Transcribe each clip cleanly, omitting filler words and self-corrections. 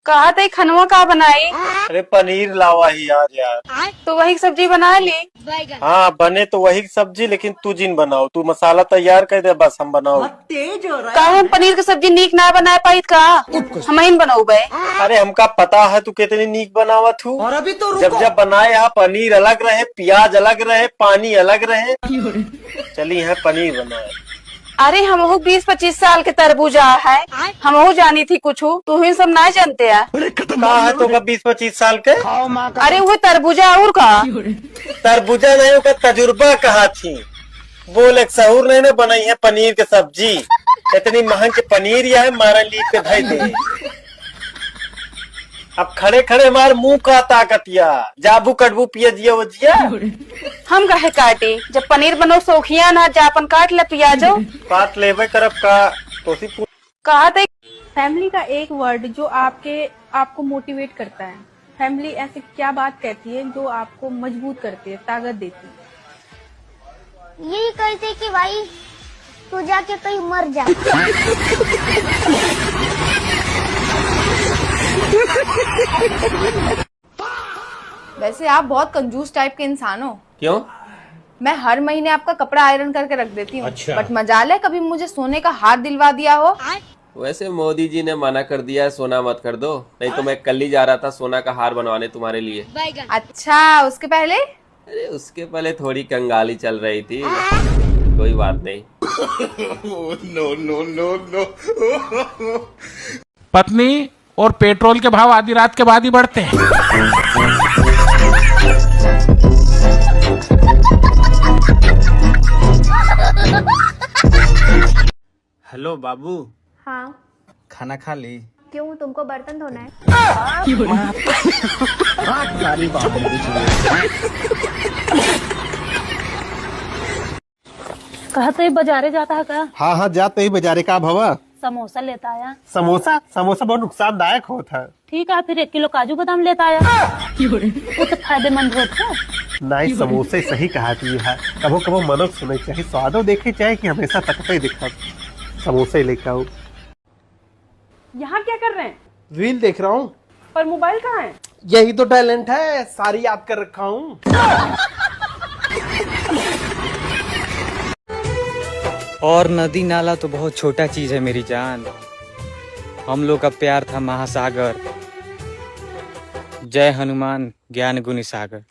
कहा था खनवा का बनाई। अरे पनीर लावा ही यार। तो वही सब्जी बना ली। हाँ बने तो वही सब्जी, लेकिन तू जिन बनाओ, तू मसाला तैयार कर दे, बस हम बनाओ। का हम पनीर की सब्जी नीक ना बनाए पाई का हम ही बनाऊ बे। अरे हमका पता है तू कितनी नीक बनावत हूँ। और अभी तो जब जब बनाए यहाँ पनीर अलग रहे, प्याज अलग रहे, पानी अलग रहे। चली है पनीर बनाए। अरे हम 20-25 साल के तरबूजा है, हम जानी थी कुछ तू ही सब ना जानते है। कहा है तो 20-25 साल के। अरे वो तरबूजा और का तरबूजा नहीं होगा, तजुर्बा कहा थी। बोल एक सहूर नहीं बनाई है पनीर के सब्जी। इतनी महंग के पनीर या है मारा लीप के धई दे। अब खड़े खड़े मार मुंह का ताकतिया जाबू कटबू पिया जिया वो जिया। हम कहे काटे जब पनीर बनो सौखिया ना जापन काट ले पियाजो। काट लेवे करब का तो कहा था फैमिली का एक वर्ड जो आपको मोटिवेट करता है। फैमिली ऐसे क्या बात कहती है जो आपको मजबूत करती है, ताकत देती है? यही कहते कि भाई तू जाके कहीं मर जा। वैसे आप बहुत कंजूस टाइप के इंसान हो। क्यों? मैं हर महीने आपका कपड़ा आयरन करके रख देती हूँ। अच्छा। बट मजाल है कभी मुझे सोने का हार दिलवा दिया हो। वैसे मोदी जी ने मना कर दिया है, सोना मत कर दो, नहीं तो मैं कल ही जा रहा था सोना का हार बनवाने तुम्हारे लिए। अच्छा उसके पहले? अरे उसके पहले थोड़ी कंगाली चल रही थी, कोई बात नहीं। पत्नी और पेट्रोल के भाव आधी रात के बाद ही बढ़ते हैं। हेलो बाबू। हाँ खाना खा ली? क्यों, तुमको बर्तन धोना है? कहा तो बाजारे जाता है का? हाँ हाँ जाते ही बाजारे का भवा। समोसा लेता आया। समोसा समोसा बहुत नुकसानदायक होता है। ठीक है फिर 1 किलो काजू बादाम लेता आया। वो तो फायदेमंद होता है। नहीं समोसे सही कहा थी है। कभो कभो मनोज सुने चाहिए, स्वादो देखे चाहे कि हमेशा तकते दिखा। समोसे लेकर आओ। यहाँ क्या कर रहे हैं? रील देख रहा हूँ। पर मोबाइल कहाँ है? यही तो टैलेंट है, सारी याद कर रखा हूँ। और नदी नाला तो बहुत छोटा चीज है मेरी जान। हम लोग का प्यार था महासागर। जय हनुमान ज्ञान गुणी सागर।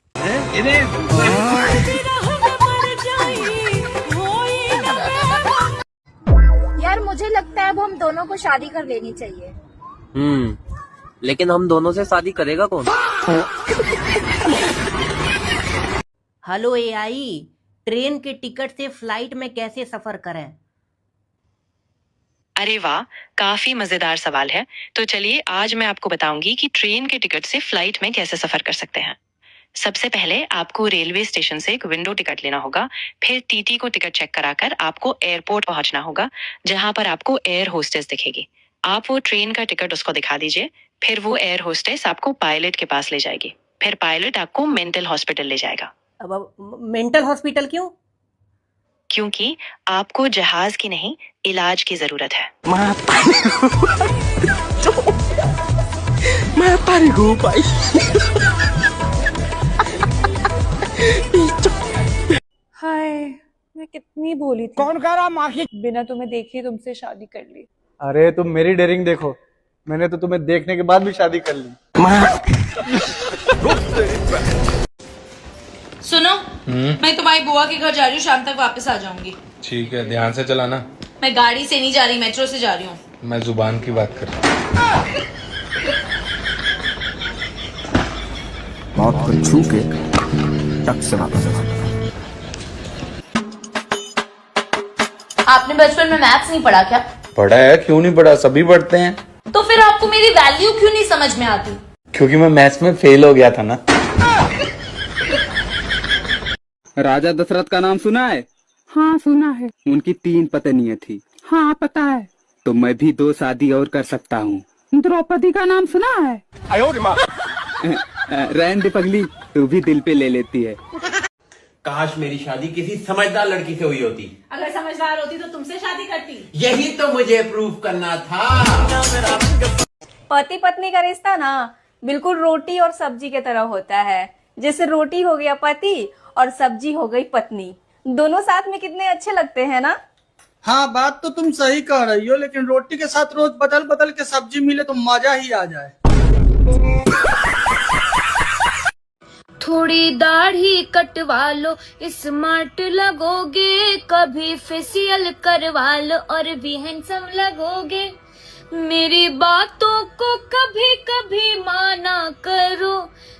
यार मुझे लगता है अब हम दोनों को शादी कर लेनी चाहिए। लेकिन हम दोनों से शादी करेगा कौन? हेलो एआई, ट्रेन के टिकट से फ्लाइट में कैसे सफर करें? अरे वाह, काफी मजेदार सवाल है। तो चलिए आज मैं आपको बताऊंगी कि ट्रेन के टिकट से फ्लाइट में कैसे सफर कर सकते हैं। सबसे पहले आपको रेलवे स्टेशन से एक विंडो टिकट लेना होगा। फिर टीटी को टिकट चेक कराकर आपको एयरपोर्ट पहुंचना होगा, जहां पर आपको एयर होस्टेस दिखेगी। आप वो ट्रेन का टिकट उसको दिखा दीजिए। फिर वो एयर होस्टेस आपको पायलट के पास ले जाएगी। फिर पायलट आपको मेंटल हॉस्पिटल ले जाएगा। अब मेंटल हॉस्पिटल क्यों? क्योंकि आपको जहाज की नहीं, इलाज की जरूरत है। हाय मैं कितनी भोली थी। कौन कह रहा माखी? बिना तुम्हें देखे तुमसे शादी कर ली। अरे तुम मेरी डेयरिंग देखो, मैंने तो तुम्हें देखने के बाद भी शादी कर ली। सुनो, मैं तुम्हारी बुआ के घर जा रही हूँ, शाम तक वापस आ जाऊंगी। ठीक है, ध्यान से चलाना। मैं गाड़ी से नहीं जा रही, मेट्रो से जा रही हूँ। मैं जुबान की बात कर रहा हूँ। मौत को छू के टक से वापस। आपने बचपन में मैथ्स नहीं पढ़ा क्या? पढ़ा है, क्यों नहीं पढ़ा, सभी पढ़ते हैं। तो फिर आपको मेरी वैल्यू क्यों नहीं समझ में आती? क्योंकि मैं मैथ्स में फेल हो गया था ना। राजा दशरथ का नाम सुना है? हाँ सुना है। उनकी 3 पत्नियां थी। हाँ पता है। तो मैं भी 2 शादी और कर सकता हूँ। द्रौपदी का नाम सुना है? रहने दे पगली, तू भी दिल पे ले लेती है। काश मेरी शादी किसी समझदार लड़की से हुई होती। अगर समझदार होती तो तुमसे शादी करती। यही तो मुझे प्रूव करना था। पति पत्नी का रिश्ता ना बिल्कुल रोटी और सब्जी की तरह होता है। जैसे रोटी हो गया पति और सब्जी हो गई पत्नी, दोनों साथ में कितने अच्छे लगते हैं ना। हाँ, बात तो तुम सही कह रही हो, लेकिन रोटी के साथ रोज बदल बदल के सब्जी मिले तो मजा ही आ जाए। थोड़ी दाढ़ी कटवा लो, स्मार्ट लगोगे, कभी फेशियल करवा लो और भी हैंडसम लगोगे। मेरी बातों को कभी कभी माना करो,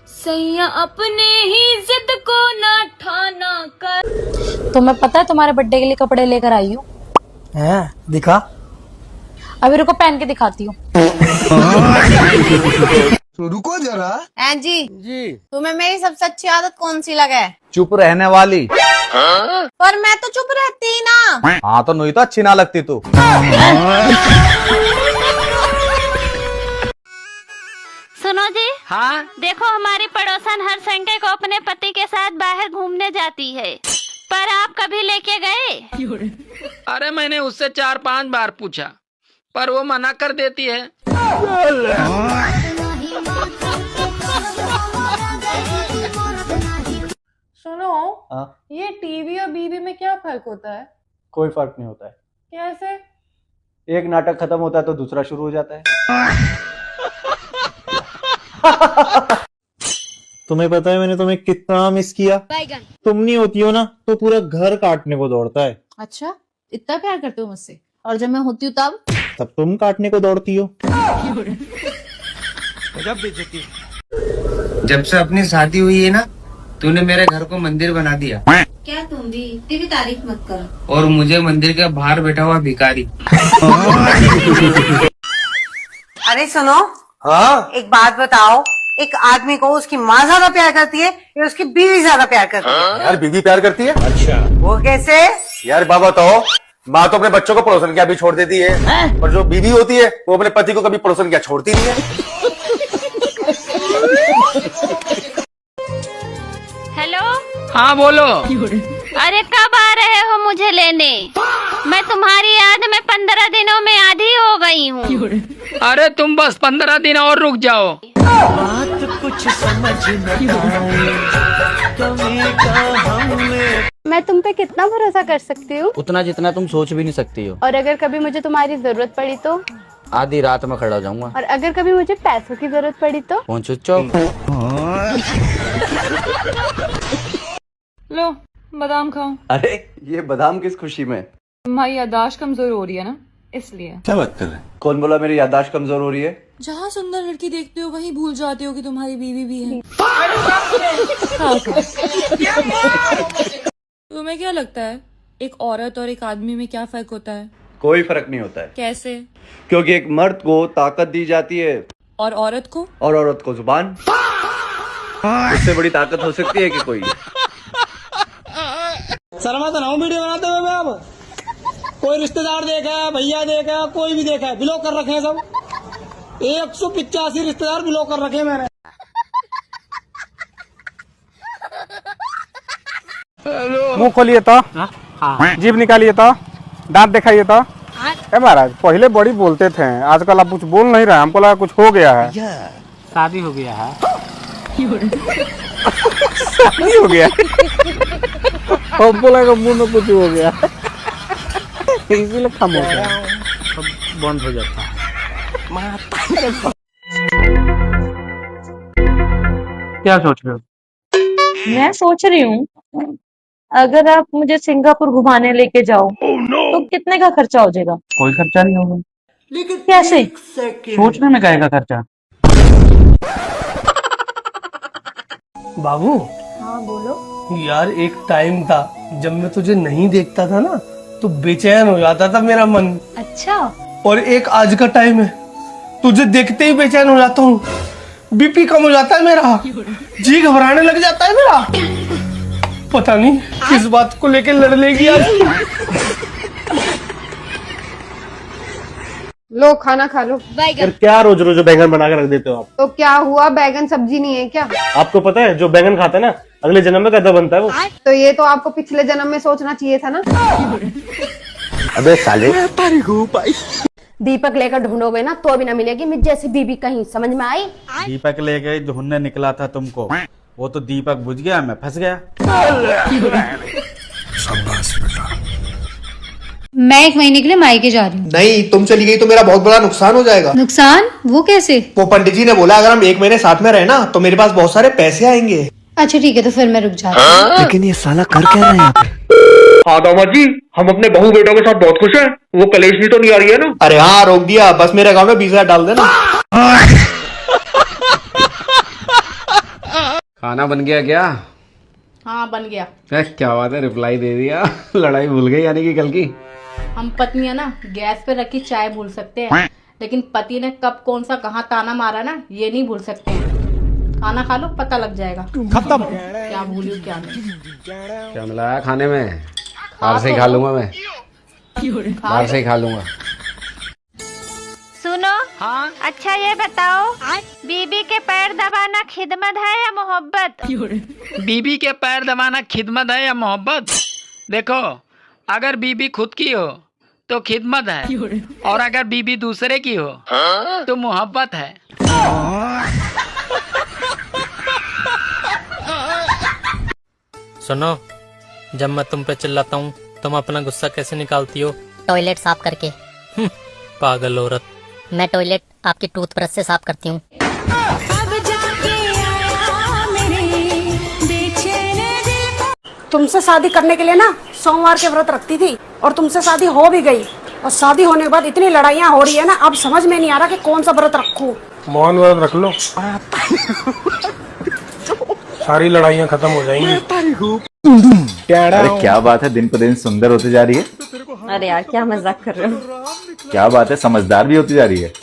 सैया अपने ही जिद को ना ठाना कर। तुम्हें पता है तुम्हारे बर्थडे के लिए कपड़े लेकर आई हूँ। दिखा। अभी रुको पहन के दिखाती हूँ। रुको जरा। जी तुम्हें मेरी सबसे अच्छी आदत कौन सी लगे? चुप रहने वाली। पर मैं तो चुप रहती ही ना। हाँ तो नहीं तो अच्छी ना लगती तू। सुनो जी। हाँ देखो हमारी पड़ोसन हर संडे को अपने पति के साथ बाहर घूमने जाती है, पर आप कभी लेके गए? अरे मैंने उससे 4-5 बार पूछा पर वो मना कर देती है। सुनो, ये टीवी और बीवी में क्या फर्क होता है? कोई फर्क नहीं होता है। कैसे? एक नाटक खत्म होता है तो दूसरा शुरू हो जाता है। तुम्हें पता है मैंने तुम्हें कितना मिस किया। तुम नहीं होती हो ना तो पूरा घर काटने को दौड़ता है। अच्छा, इतना प्यार करते हो मुझसे? और जब मैं होती हूँ तब तुम काटने को दौड़ती हो। जब से अपनी शादी हुई है ना, तूने मेरे घर को मंदिर बना दिया। क्या तुम भी इतनी भी तारीफ मत करो। और मुझे मंदिर के बाहर बैठा हुआ भिखारी। अरे सुनो, हाँ एक बात बताओ, एक आदमी को उसकी माँ ज्यादा प्यार करती है या उसकी बीवी ज्यादा प्यार करती है? यार बीवी प्यार करती है। अच्छा वो कैसे? यार बाबा बताओ, माँ तो अपने बच्चों को पड़ोसन क्या भी छोड़ देती है, पर जो बीवी होती है वो अपने पति को कभी पड़ोसन क्या छोड़ती नहीं है। हेलो। हाँ बोलो। अरे कब आ रहे हो मुझे लेने? मैं तुम्हारी याद में 15 दिनों में आधी हो गई हूँ। अरे तुम बस 15 दिन और रुक जाओ। बात कुछ समझ मैं तुम पे कितना भरोसा कर सकती हूँ? उतना जितना तुम सोच भी नहीं सकती हो। और अगर कभी मुझे तुम्हारी जरूरत पड़ी तो? आधी रात में खड़ा हो जाऊंगा। और अगर कभी मुझे पैसों की जरूरत पड़ी तो? पहुंचो चौक। लो बादाम खाओ। अरे ये बादाम किस खुशी में? तुम्हारी याददाश्त कमजोर हो रही है ना, इसलिए। क्या बात कर रहे हैं? कौन बोला मेरी याददाश्त कमजोर हो रही है? जहाँ सुंदर लड़की देखते हो वहीं भूल जाते हो कि तुम्हारी बीवी भी है। तुम्हें क्या लगता है एक औरत और एक आदमी में क्या फर्क होता है? कोई फर्क नहीं होता है। कैसे? क्योंकि एक मर्द को ताकत दी जाती है और औरत को? और औरत को जुबान। इससे बड़ी ताकत हो सकती है कि कोई? शर्मा तो ना हूँ वीडियो बनाते हुए मैं। अब कोई रिश्तेदार देखा है, भैया देखा है, कोई भी देखा है, ब्लॉक कर रखे हैं सब। 185 रिश्तेदार ब्लॉक कर रखे हैं मैंने। मुंह खोलिए तो, जीभ निकालिए तो, दांत दिखाइए तो। ए महाराज, पहले बड़ी बोलते थे, आजकल आप कुछ बोल नहीं रहे। हमको लगा कुछ हो गया है। शादी हो गया है। शादी हो गया। हमको लगा मुंह में कुछ हो गया, इसीलिए खामोश है। बंद हो जाता है। क्या सोच रहे हो? मैं सोच रही हूँ अगर आप मुझे सिंगापुर घुमाने लेके जाओ तो कितने का खर्चा हो जाएगा? कोई खर्चा नहीं होगा। लेकिन कैसे? सोचने में काहे का खर्चा? बाबू। हाँ बोलो। यार एक टाइम था जब मैं तुझे नहीं देखता था ना तो बेचैन हो जाता था मेरा मन। अच्छा। और एक आज का टाइम है, तुझे देखते ही बेचैन हो जाता हूँ। बीपी कम हो जाता है मेरा, जी घबराने लग जाता है मेरा। पता नहीं किस बात को लेके लड़ लेगी आज। लो खाना खा लो। यार क्या रोज रोज बैंगन बना के रख देते हो आप? तो क्या हुआ, बैगन सब्जी नहीं है क्या? आपको पता है जो बैंगन खाता है ना अगले जन्म में गधा बनता है वो। तो ये तो आपको पिछले जन्म में सोचना चाहिए था ना। अबे साले। दीपक लेकर ढूंढोगे ना तो भी ना मिलेगी मुझ जैसी बीबी कहीं, समझ में आई? दीपक लेके ढूंढने निकला था तुमको, वो तो दीपक बुझ गया, मैं फंस गया। मैं 1 महीने के लिए मायके जा रही हूँ। नहीं, तुम चली गई तो मेरा बहुत बड़ा नुकसान हो जाएगा। नुकसान? वो कैसे? वो पंडित जी ने बोला अगर हम 1 महीने साथ में रहे ना तो मेरे पास बहुत सारे पैसे आएंगे। अच्छा ठीक है, तो फिर मैं रुक जाती हूँ। लेकिन ये साला कर क्या रहा है यहाँ पे? हाँ दामाद जी, हम अपने बहू बेटों के साथ बहुत खुश हैं। वो कलेश भी तो नहीं आ रही है ना? अरे हाँ, रोक दिया, बस मेरे अकाउंट में 20,000 डाल देना। खाना बन गया क्या? हाँ बन गया। क्या बात है, रिप्लाई दे दिया। लड़ाई भूल गई यानी कि कल की। हम पत्नियां ना गैस पे रखी चाय भूल सकते हैं, लेकिन पति ने कब कौन सा कहाँ ताना मारा ना ये नहीं भूल सकते हैं। खाना खा लो, पता लग जाएगा। खत्म। क्या भूली क्या नहीं। क्या मिलाया खाने में? बाहर से ही खा लूंगा मैं, बाहर से ही खा लूंगा। सुनो। हाँ? अच्छा ये बताओ, बीबी के पैर दबाना खिदमत है या मोहब्बत? बीबी के पैर दबाना खिदमत है या मोहब्बत? देखो, अगर बीबी खुद की हो तो खिदमत है, और अगर बीबी दूसरे की हो तो मोहब्बत है। सुनो, जब मैं तुम पे चिल्लाता हूँ तुम अपना गुस्सा कैसे निकालती हो? टॉयलेट साफ करके। पागल औरत। मैं टॉयलेट आपकी टूथब्रश से साफ करती हूँ। तुमसे शादी करने के लिए ना सोमवार के व्रत रखती थी, और तुमसे शादी हो भी गई, और शादी होने के बाद इतनी लड़ाइयाँ हो रही है ना, अब समझ में नहीं आ रहा कि कौन सा व्रत रखूं। मौन व्रत रख लो, सारी लड़ाइयाँ खत्म हो जाएंगी। अरे क्या बात है, दिन पर दिन सुंदर होती जा रही है। अरे यार क्या मजाक कर रहे हो। क्या बात है, समझदार भी होती जा रही है।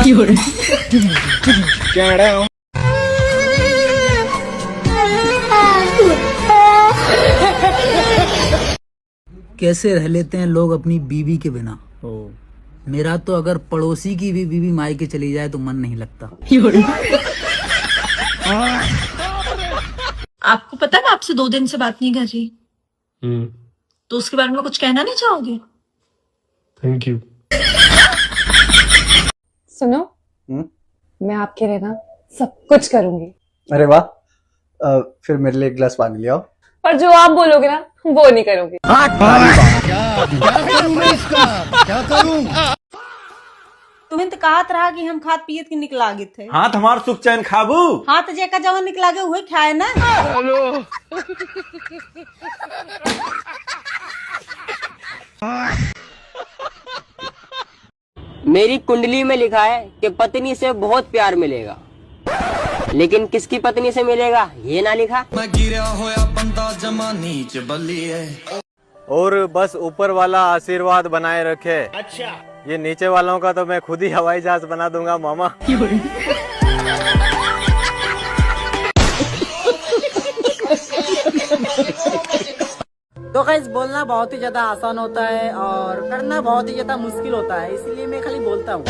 कैसे रह लेते हैं लोग अपनी बीवी के बिना। मेरा तो अगर पड़ोसी की भी बीवी मायके चली जाए तो मन नहीं लगता। आपको पता है मैं आपसे 2 दिन से बात नहीं कर रही, तो उसके बारे में कुछ कहना नहीं चाहोगे? Thank you. सुनो, मैं आपके लिए ना सब कुछ करूंगी। अरे वाह, फिर मेरे लिए 1 गिलास पानी ले आओ। पर जो आप बोलोगे ना वो नहीं करूंगी। क्या करूं? तुम्हें तो कहत रहा कि हम खात पियत के निकला गए थे। हाथ हमार सुख चैन खाबू। हाथ जेका जवन निकला गए हुए खाए ना। हेलो। मेरी कुंडली में लिखा है कि पत्नी से बहुत प्यार मिलेगा, लेकिन किसकी पत्नी से मिलेगा ये ना लिखा। मैं गिरा होया बंदा जमा नीच बल्ली है। और बस ऊपर वाला आशीर्वाद बनाए रखे। अच्छा, ये नीचे वालों का तो मैं खुद ही हवाई जहाज बना दूंगा मामा। तो गाइस, बोलना बहुत ही ज्यादा आसान होता है और करना बहुत ही ज्यादा मुश्किल होता है, इसलिए मैं खाली बोलता हूँ।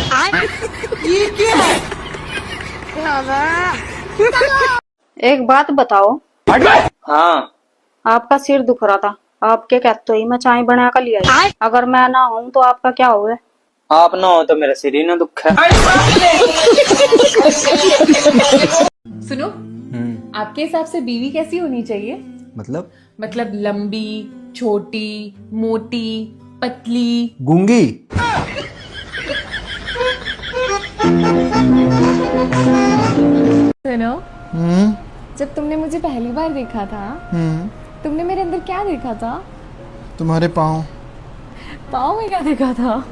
ये क्या है? एक बात बताओ। हाँ। आपका सिर दुख रहा था, आप क्या कहते हो मैं चाय बना कर लिया। अगर मैं ना हूँ तो आपका क्या होगा? आप ना हो तो मेरा सिर ही ना दुख है। सुनो, आपके हिसाब से बीवी कैसी होनी चाहिए? मतलब लंबी, छोटी, मोटी, पतली, गूंगी। सुनो, जब तुमने मुझे पहली बार देखा था तुमने मेरे अंदर क्या देखा था? तुम्हारे पाँव। पाँव में क्या देखा था?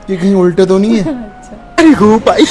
कि कहीं उल्टे तो नहीं है? अच्छा। अरे हो भाई।